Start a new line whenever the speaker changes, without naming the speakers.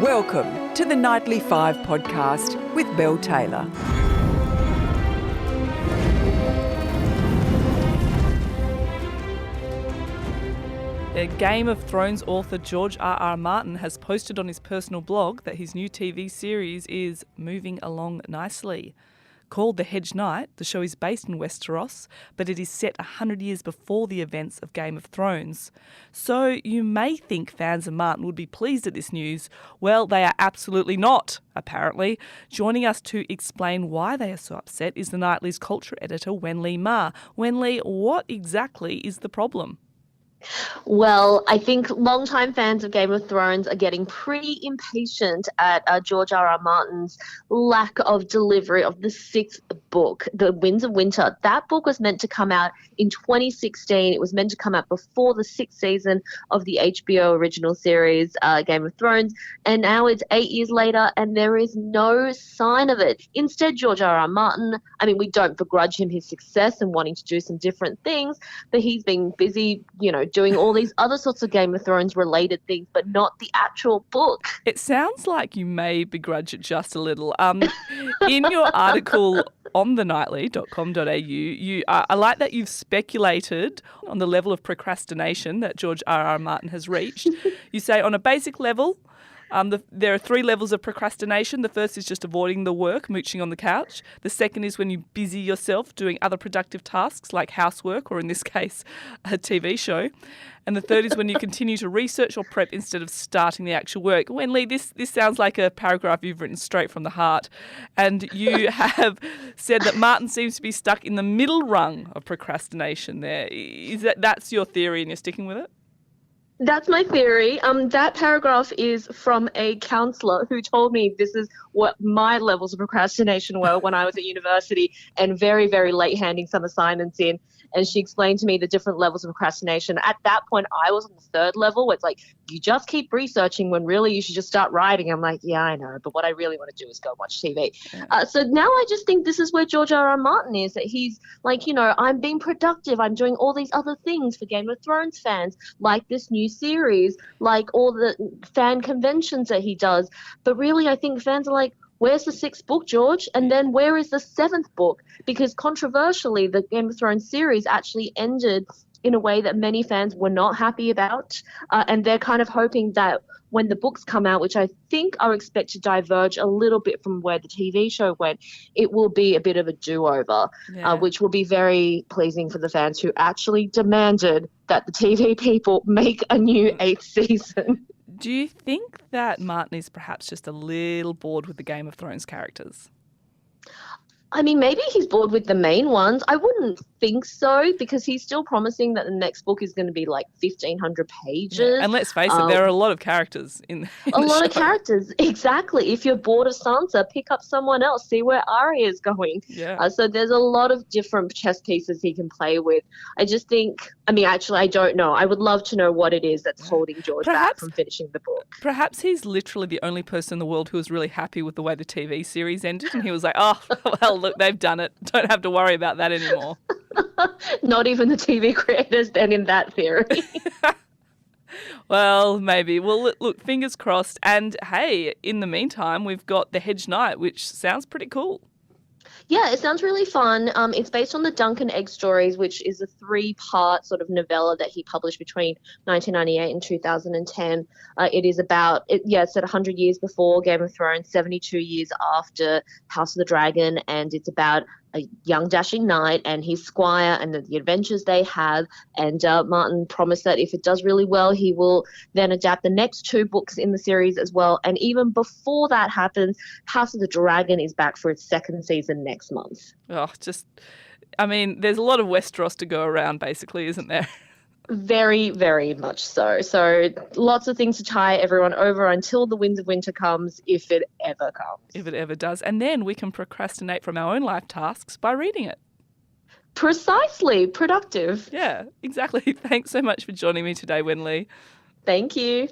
Welcome to the Nightly 5 podcast with Belle Taylor.
Game of Thrones author George R.R. Martin has posted on his personal blog that his new TV series is moving along nicely. Called The Hedge Knight, the show is based in Westeros, but it is set 100 years before the events of Game of Thrones. So you may think fans of Martin would be pleased at this news. Well, they are absolutely not, apparently. Joining us to explain why they are so upset is the Nightly's culture editor, Wenli Ma. Wenli, what exactly is the problem?
Well, I think longtime fans of Game of Thrones are getting pretty impatient at George R.R. Martin's lack of delivery of the sixth book, The Winds of Winter. That book was meant to come out in 2016. It was meant to come out before the sixth season of the HBO original series, Game of Thrones. And now it's 8 years later and there is no sign of it. Instead, George R.R. Martin, we don't begrudge him his success and wanting to do some different things, but he's been busy, doing all these other sorts of Game of Thrones related things, but not the actual book.
It sounds like you may begrudge it just a little. In your article on thenightly.com.au, I like that you've speculated on the level of procrastination that George R.R. Martin has reached. You say on a basic level, there are three levels of procrastination. The first is just avoiding the work, mooching on the couch. The second is when you busy yourself doing other productive tasks like housework or, in this case, a TV show. And the third is when you continue to research or prep instead of starting the actual work. Wenli, this sounds like a paragraph you've written straight from the heart. And you have said that Martin seems to be stuck in the middle rung of procrastination there. Is that's your theory and you're sticking with it?
That's my theory. That paragraph is from a counsellor who told me this is what my levels of procrastination were when I was at university and very, very late handing some assignments in. And she explained to me the different levels of procrastination. At that point, I was on the third level where it's like, you just keep researching when really you should just start writing. I'm like, yeah, I know. But what I really want to do is go watch TV. Yeah. So now I just think this is where George R.R. Martin is, that he's like, I'm being productive. I'm doing all these other things for Game of Thrones fans, like this new series, like all the fan conventions that he does. But really, I think fans are like, where's the sixth book, George? And then where is the seventh book? Because controversially, the Game of Thrones series actually ended in a way that many fans were not happy about. And they're kind of hoping that when the books come out, which I think are expected to diverge a little bit from where the TV show went, it will be a bit of a do-over, which will be very pleasing for the fans who actually demanded that the TV people make a new eighth season.
Do you think that Martin is perhaps just a little bored with the Game of Thrones characters?
Maybe he's bored with the main ones. I wouldn't think so, because he's still promising that the next book is going to be like 1,500 pages.
Yeah. And let's face it, there are a lot of characters in
a lot of characters, exactly. If you're bored of Sansa, pick up someone else, see where Arya is going.
Yeah.
So there's a lot of different chess pieces he can play with. I just think, actually, I don't know. I would love to know what it is that's holding George back from finishing the book.
Perhaps he's literally the only person in the world who was really happy with the way the TV series ended, and he was like, oh, well, look, they've done it. Don't have to worry about that anymore.
Not even the TV creators then in that theory.
Well, maybe. Well, look, fingers crossed. And hey, in the meantime, we've got The Hedge Knight, which sounds pretty cool.
Yeah, it sounds really fun. It's based on the Duncan Egg Stories, which is a 3-part sort of novella that he published between 1998 and 2010. It is about, it's set 100 years before Game of Thrones, 72 years after House of the Dragon, and it's about a young dashing knight and his squire and the adventures they have. And Martin promised that if it does really well, he will then adapt the next 2 books in the series as well. And even before that happens, House of the Dragon is back for its 2nd season next month.
Oh, there's a lot of Westeros to go around, basically, isn't there?
Very, very much so. So lots of things to tie everyone over until the Winds of Winter comes, if it ever comes.
If it ever does. And then we can procrastinate from our own life tasks by reading it.
Precisely. Productive.
Yeah, exactly. Thanks so much for joining me today, Wenli.
Thank you.